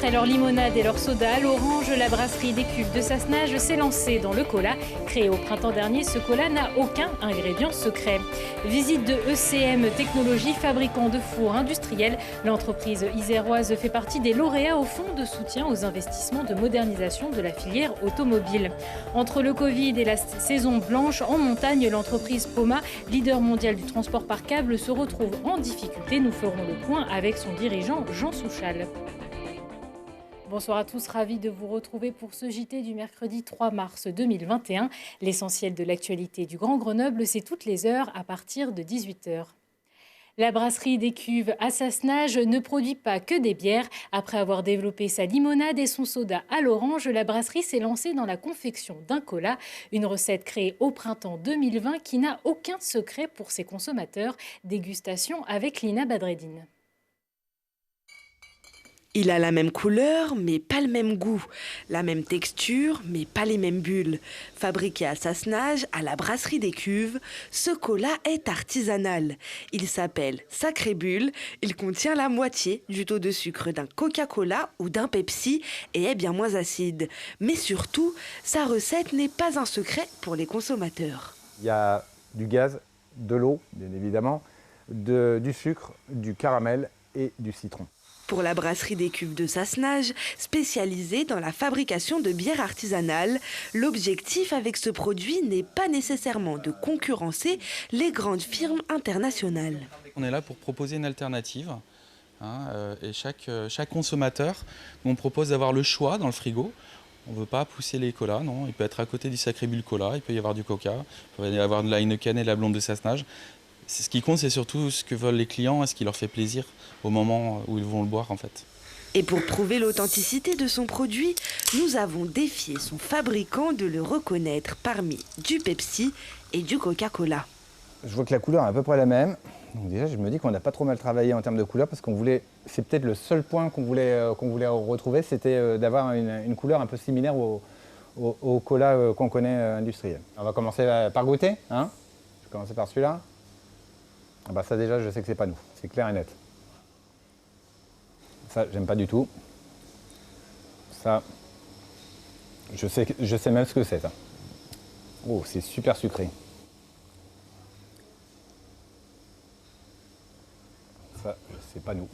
Après leur limonade et leur soda à l'orange, la brasserie des Cuves de Sassenage s'est lancée dans le cola. Créé au printemps dernier, ce cola n'a aucun ingrédient secret. Visite de ECM Technologies, fabricant de fours industriels. L'entreprise iséroise fait partie des lauréats au fonds de soutien aux investissements de modernisation de la filière automobile. Entre le Covid et la saison blanche en montagne, l'entreprise Poma, leader mondial du transport par câble, se retrouve en difficulté. Nous ferons le point avec son dirigeant Jean Souchal. Bonsoir à tous, ravi de vous retrouver pour ce JT du mercredi 3 mars 2021. L'essentiel de l'actualité du Grand Grenoble, c'est toutes les heures à partir de 18h. La brasserie des Cuves à Sassenage ne produit pas que des bières. Après avoir développé sa limonade et son soda à l'orange, la brasserie s'est lancée dans la confection d'un cola, une recette créée au printemps 2020 qui n'a aucun secret pour ses consommateurs. Dégustation avec Lina Badreddine. Il a la même couleur, mais pas le même goût. La même texture, mais pas les mêmes bulles. Fabriqué à Sassenage, à la brasserie des Cuves, ce cola est artisanal. Il s'appelle Sacré Bulle. Il contient la moitié du taux de sucre d'un Coca-Cola ou d'un Pepsi et est bien moins acide. Mais surtout, sa recette n'est pas un secret pour les consommateurs. Il y a du gaz, de l'eau, bien évidemment, du sucre, du caramel et du citron. Pour la brasserie des Cuves de Sassenage, spécialisée dans la fabrication de bières artisanales, l'objectif avec ce produit n'est pas nécessairement de concurrencer les grandes firmes internationales. On est là pour proposer une alternative et chaque consommateur, on propose d'avoir le choix dans le frigo. On ne veut pas pousser les colas, non. Il peut être à côté du Sacré Bulle Cola, il peut y avoir du Coca, il peut y avoir de la Heineken et de la Blonde de Sassenage. Ce qui compte, c'est surtout ce que veulent les clients et ce qui leur fait plaisir au moment où ils vont le boire en fait. Et pour prouver l'authenticité de son produit, nous avons défié son fabricant de le reconnaître parmi du Pepsi et du Coca-Cola. Je vois que la couleur est à peu près la même. Donc déjà, je me dis qu'on n'a pas trop mal travaillé en termes de couleur parce qu'on voulait, c'est peut-être le seul point qu'on voulait retrouver, c'était d'avoir une couleur un peu similaire au cola qu'on connaît industriel. On va commencer par goûter, hein. Je vais commencer par celui-là. Ah bah ça déjà, je sais que c'est pas nous, c'est clair et net. Ça, j'aime pas du tout. Ça, je sais même ce que c'est, ça. Oh, c'est super sucré. Ça, c'est pas nous.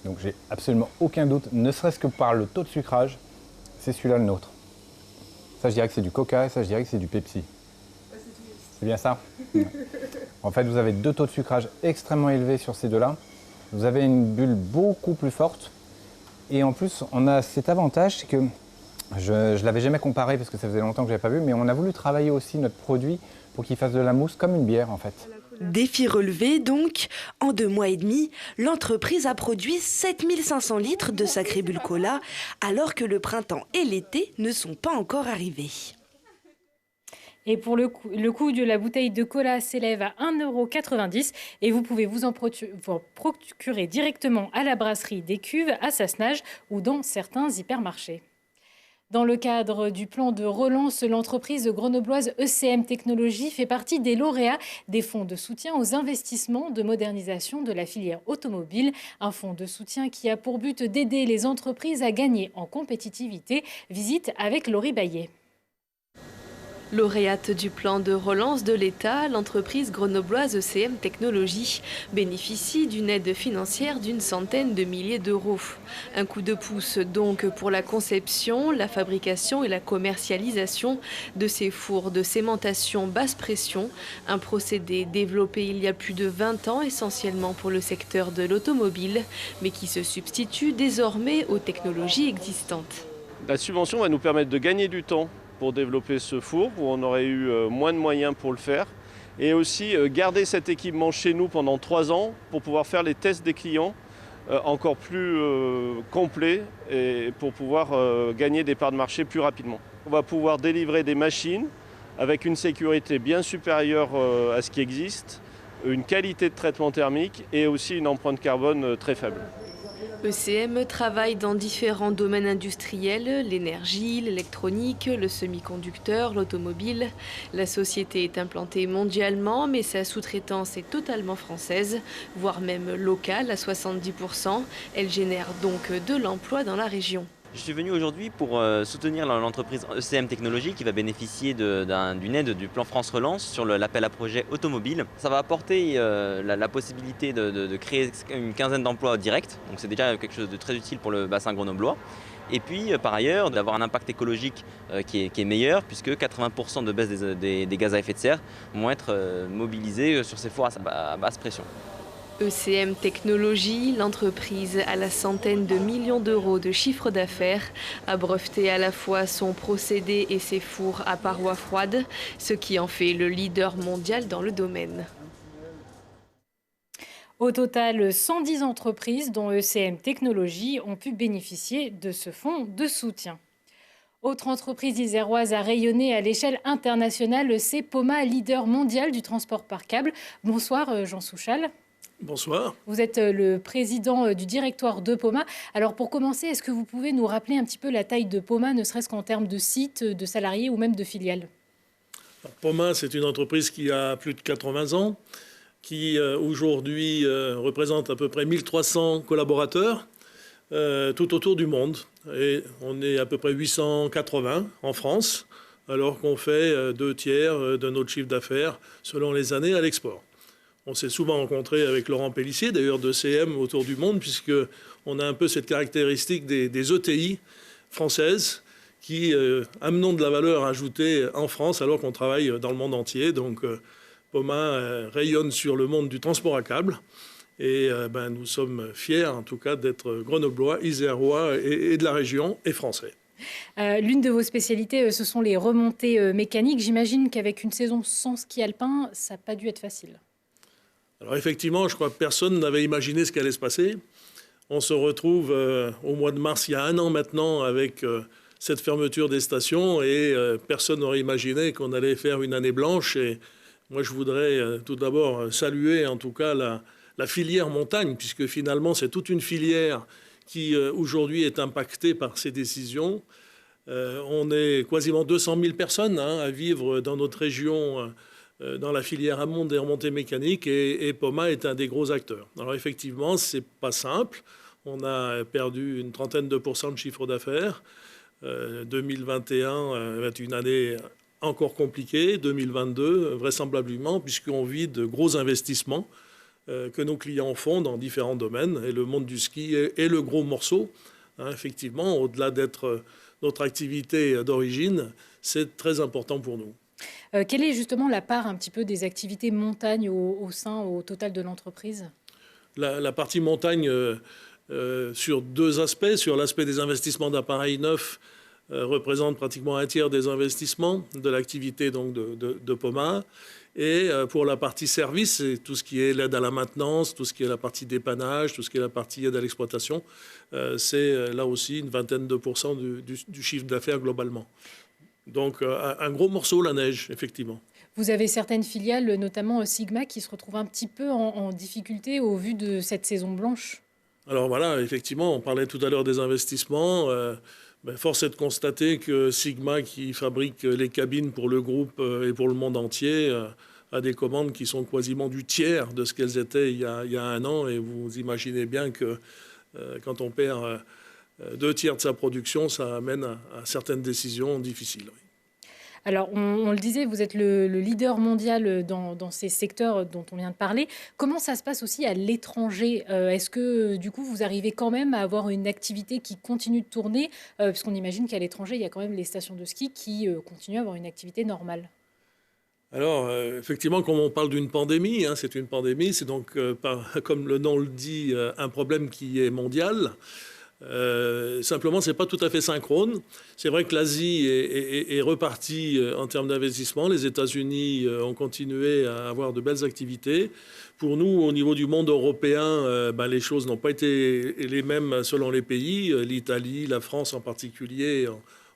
Donc j'ai absolument aucun doute, ne serait-ce que par le taux de sucrage, c'est celui-là le nôtre. Ça, je dirais que c'est du Coca et ça, je dirais que c'est du Pepsi. C'est bien ça. En fait, vous avez deux taux de sucrage extrêmement élevés sur ces deux-là. Vous avez une bulle beaucoup plus forte. Et en plus, on a cet avantage, c'est que je ne l'avais jamais comparé parce que ça faisait longtemps que je n'avais pas vu, mais on a voulu travailler aussi notre produit pour qu'il fasse de la mousse comme une bière en fait. Défi relevé donc, en 2 mois et demi, l'entreprise a produit 7500 litres de Sacré Bulle Cola alors que le printemps et l'été ne sont pas encore arrivés. Et pour le coût de la bouteille de cola s'élève à 1,90 € et vous pouvez vous en procurer directement à la brasserie des Cuves à Sassenage ou dans certains hypermarchés. Dans le cadre du plan de relance, l'entreprise grenobloise ECM Technologies fait partie des lauréats des fonds de soutien aux investissements de modernisation de la filière automobile. Un fonds de soutien qui a pour but d'aider les entreprises à gagner en compétitivité. Visite avec Laurie Baillet. Lauréate du plan de relance de l'État, l'entreprise grenobloise ECM Technologies bénéficie d'une aide financière d'une centaine de milliers d'euros. Un coup de pouce donc pour la conception, la fabrication et la commercialisation de ces fours de cémentation basse pression, un procédé développé il y a plus de 20 ans essentiellement pour le secteur de l'automobile, mais qui se substitue désormais aux technologies existantes. La subvention va nous permettre de gagner du temps pour développer ce four, où on aurait eu moins de moyens pour le faire. Et aussi garder cet équipement chez nous pendant 3 ans pour pouvoir faire les tests des clients encore plus complets et pour pouvoir gagner des parts de marché plus rapidement. On va pouvoir délivrer des machines avec une sécurité bien supérieure à ce qui existe, une qualité de traitement thermique et aussi une empreinte carbone très faible. ECM travaille dans différents domaines industriels, l'énergie, l'électronique, le semi-conducteur, l'automobile. La société est implantée mondialement, mais sa sous-traitance est totalement française, voire même locale à 70%. Elle génère donc de l'emploi dans la région. Je suis venu aujourd'hui pour soutenir l'entreprise ECM Technologies qui va bénéficier d'une aide du plan France Relance sur l'appel à projet automobile. Ça va apporter la possibilité de créer une quinzaine d'emplois directs, donc c'est déjà quelque chose de très utile pour le bassin grenoblois. Et puis par ailleurs d'avoir un impact écologique qui est meilleur puisque 80% de baisse des gaz à effet de serre vont être mobilisés sur ces fours à basse pression. ECM Technologies, l'entreprise à la centaine de millions d'euros de chiffre d'affaires, a breveté à la fois son procédé et ses fours à parois froides, ce qui en fait le leader mondial dans le domaine. Au total, 110 entreprises, dont ECM Technologies, ont pu bénéficier de ce fonds de soutien. Autre entreprise iséroise à rayonner à l'échelle internationale, c'est Poma, leader mondial du transport par câble. Bonsoir Jean Souchal. Bonsoir. Vous êtes le président du directoire de Poma. Alors pour commencer, est-ce que vous pouvez nous rappeler un petit peu la taille de Poma, ne serait-ce qu'en termes de sites, de salariés ou même de filiales? Alors, Poma, c'est une entreprise qui a plus de 80 ans, qui aujourd'hui représente à peu près 1300 collaborateurs tout autour du monde. Et on est à peu près 880 en France, alors qu'on fait 2/3 de notre chiffre d'affaires selon les années à l'export. On s'est souvent rencontré avec Laurent Pellissier, d'ailleurs d'ECM autour du monde, puisqu'on a un peu cette caractéristique des ETI françaises qui amenons de la valeur ajoutée en France alors qu'on travaille dans le monde entier. Donc Poma rayonne sur le monde du transport à câble. Et nous sommes fiers en tout cas d'être grenoblois, isérois et de la région et français. L'une de vos spécialités, ce sont les remontées mécaniques. J'imagine qu'avec une saison sans ski alpin, ça n'a pas dû être facile. Alors effectivement, je crois que personne n'avait imaginé ce qui allait se passer. On se retrouve au mois de mars, il y a 1 an maintenant, avec cette fermeture des stations et personne n'aurait imaginé qu'on allait faire une année blanche. Et moi, je voudrais tout d'abord saluer en tout cas la filière montagne, puisque finalement, c'est toute une filière qui aujourd'hui est impactée par ces décisions. On est quasiment 200 000 personnes à vivre dans notre région dans la filière amont des remontées mécaniques et Poma est un des gros acteurs. Alors effectivement, c'est pas simple. On a perdu une trentaine de % de chiffre d'affaires. 2021 va être une année encore compliquée. 2022, vraisemblablement, puisqu'on vit de gros investissements que nos clients font dans différents domaines. Et le monde du ski est le gros morceau. Effectivement, au-delà d'être notre activité d'origine, c'est très important pour nous. Quelle est justement la part un petit peu des activités montagne au total de l'entreprise? La partie montagne, sur 2 aspects. Sur l'aspect des investissements d'appareils neufs, représente pratiquement 1/3 des investissements de l'activité donc de Poma. Et pour la partie service, c'est tout ce qui est l'aide à la maintenance, tout ce qui est la partie dépannage, tout ce qui est la partie aide à l'exploitation. C'est là aussi une vingtaine de % du chiffre d'affaires globalement. Donc un gros morceau, la neige, effectivement. Vous avez certaines filiales, notamment Sigma, qui se retrouvent un petit peu en difficulté au vu de cette saison blanche. Alors voilà, effectivement, on parlait tout à l'heure des investissements. Force est de constater que Sigma, qui fabrique les cabines pour le groupe et pour le monde entier, a des commandes qui sont quasiment du tiers de ce qu'elles étaient il y a 1 an. Et vous imaginez bien que quand on perd 2/3 de sa production, ça amène à certaines décisions difficiles. Oui. Alors, on le disait, vous êtes le leader mondial dans ces secteurs dont on vient de parler. Comment ça se passe aussi à l'étranger? Est-ce que, du coup, vous arrivez quand même à avoir une activité qui continue de tourner? Puisqu'on imagine qu'à l'étranger, il y a quand même les stations de ski qui continuent à avoir une activité normale. Alors, effectivement, quand on parle d'une pandémie, c'est une pandémie, c'est donc, comme le nom le dit, un problème qui est mondial. Simplement, ce n'est pas tout à fait synchrone. C'est vrai que l'Asie est repartie en termes d'investissement. Les États-Unis ont continué à avoir de belles activités. Pour nous, au niveau du monde européen, les choses n'ont pas été les mêmes selon les pays. L'Italie, la France en particulier,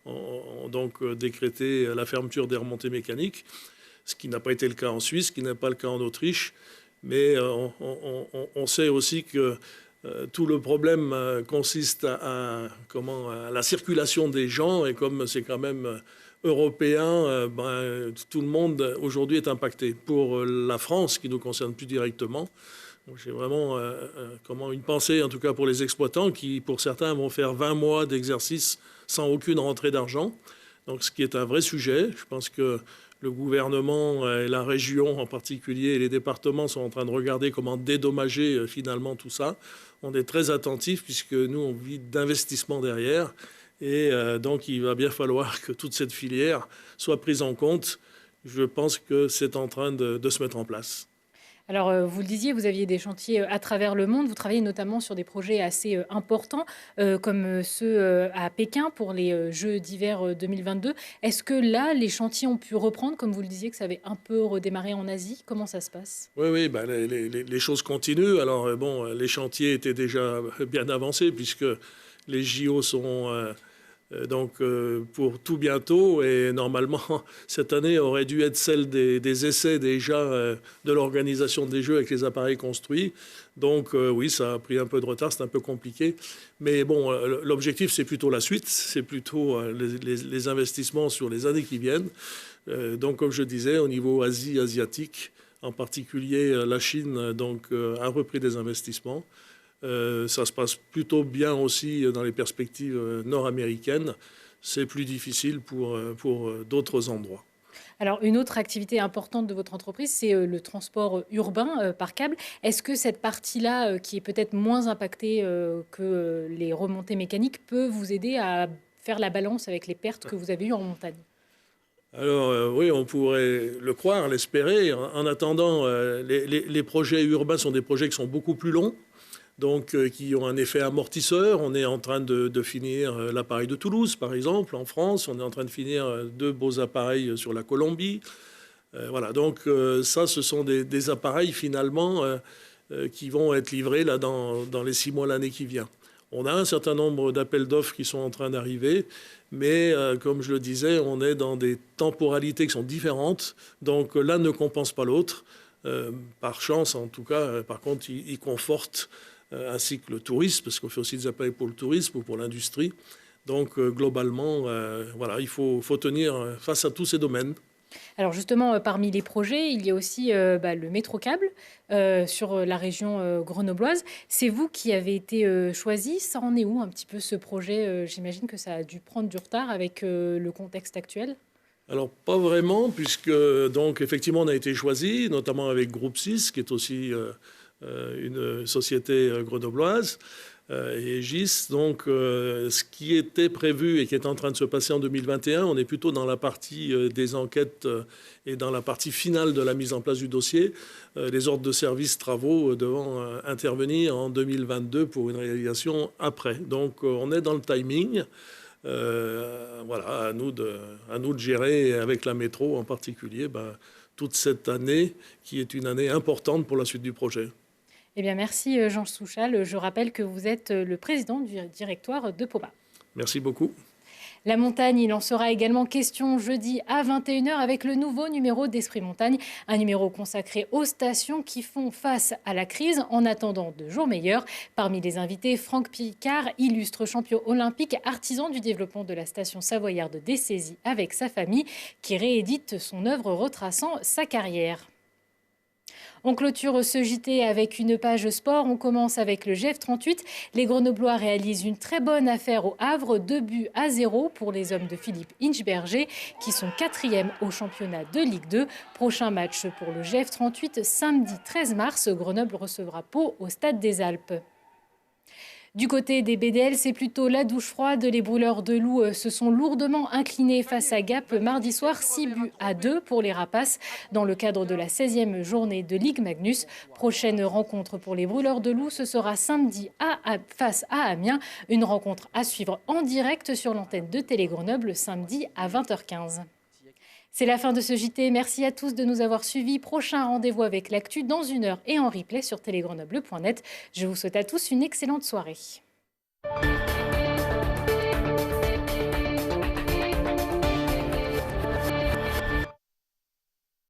ont donc décrété la fermeture des remontées mécaniques, ce qui n'a pas été le cas en Suisse, ce qui n'est pas le cas en Autriche. Mais on sait aussi que tout le problème consiste à la circulation des gens, et comme c'est quand même européen, tout le monde aujourd'hui est impacté. Pour la France, qui nous concerne plus directement, j'ai vraiment une pensée, en tout cas pour les exploitants, qui pour certains vont faire 20 mois d'exercice sans aucune rentrée d'argent. Donc ce qui est un vrai sujet. Je pense que le gouvernement et la région en particulier et les départements sont en train de regarder comment dédommager finalement tout ça. On est très attentifs puisque nous, on vit d'investissement derrière. Et donc, il va bien falloir que toute cette filière soit prise en compte. Je pense que c'est en train de se mettre en place. Alors, vous le disiez, vous aviez des chantiers à travers le monde. Vous travaillez notamment sur des projets assez importants, comme ceux à Pékin pour les Jeux d'hiver 2022. Est-ce que là, les chantiers ont pu reprendre, comme vous le disiez, que ça avait un peu redémarré en Asie? Comment ça se passe? Oui, les choses continuent. Alors, les chantiers étaient déjà bien avancés, puisque les JO sont... pour tout bientôt, et normalement cette année aurait dû être celle des essais déjà de l'organisation des Jeux avec les appareils construits. Donc oui, ça a pris un peu de retard, c'est un peu compliqué. Mais bon, l'objectif c'est plutôt la suite, c'est plutôt les investissements sur les années qui viennent. Donc comme je disais, au niveau asiatique, en particulier la Chine a repris des investissements. Ça se passe plutôt bien aussi dans les perspectives nord-américaines. C'est plus difficile pour d'autres endroits. Alors, une autre activité importante de votre entreprise, c'est le transport urbain par câble. Est-ce que cette partie-là, qui est peut-être moins impactée que les remontées mécaniques, peut vous aider à faire la balance avec les pertes que vous avez eues en montagne? Alors oui, on pourrait le croire, l'espérer. En attendant, les projets urbains sont des projets qui sont beaucoup plus longs, donc qui ont un effet amortisseur. On est en train de finir l'appareil de Toulouse, par exemple, en France. On est en train de finir 2 beaux appareils sur la Colombie. Voilà, donc ça, ce sont des appareils, finalement, qui vont être livrés là, dans les 6 mois, l'année qui vient. On a un certain nombre d'appels d'offres qui sont en train d'arriver, mais comme je le disais, on est dans des temporalités qui sont différentes. Donc l'un ne compense pas l'autre. Par chance, en tout cas, par contre, il conforte ainsi que le tourisme, parce qu'on fait aussi des appareils pour le tourisme ou pour l'industrie. Donc, globalement, voilà, il faut tenir face à tous ces domaines. Alors justement, parmi les projets, il y a aussi le métro-câble sur la région grenobloise. C'est vous qui avez été choisi. Ça en est où un petit peu ce projet? J'imagine que ça a dû prendre du retard avec le contexte actuel. Alors, pas vraiment, puisque, donc, effectivement, on a été choisi, notamment avec Groupe 6, qui est aussi une société grenobloise, et GIS. Donc, ce qui était prévu et qui est en train de se passer en 2021, on est plutôt dans la partie des enquêtes et dans la partie finale de la mise en place du dossier. Les ordres de service travaux devant intervenir en 2022 pour une réalisation après. Donc, on est dans le timing. Voilà, à nous de gérer avec la métro en particulier toute cette année qui est une année importante pour la suite du projet. Eh bien, merci Jean Souchal. Je rappelle que vous êtes le président du directoire de POBA. Merci beaucoup. La montagne, il en sera également question jeudi à 21h avec le nouveau numéro d'Esprit Montagne, un numéro consacré aux stations qui font face à la crise en attendant de jours meilleurs. Parmi les invités, Franck Picard, illustre champion olympique, artisan du développement de la station savoyarde des Saisies avec sa famille, qui réédite son œuvre retraçant sa carrière. On clôture ce JT avec une page sport. On commence avec le GF38. Les Grenoblois réalisent une très bonne affaire au Havre, 2-0 pour les hommes de Philippe Inchberger, qui sont 4e au championnat de Ligue 2. Prochain match pour le GF38, samedi 13 mars. Grenoble recevra Pau au Stade des Alpes. Du côté des BDL, c'est plutôt la douche froide. Les brûleurs de loups se sont lourdement inclinés face à Gap mardi soir, 6-2 pour les Rapaces dans le cadre de la 16e journée de Ligue Magnus. Prochaine rencontre pour les brûleurs de loups, ce sera samedi face à Amiens. Une rencontre à suivre en direct sur l'antenne de Télé Grenoble samedi à 20h15. C'est la fin de ce JT. Merci à tous de nous avoir suivis. Prochain rendez-vous avec l'actu dans 1 heure et en replay sur télégrenoble.net. Je vous souhaite à tous une excellente soirée.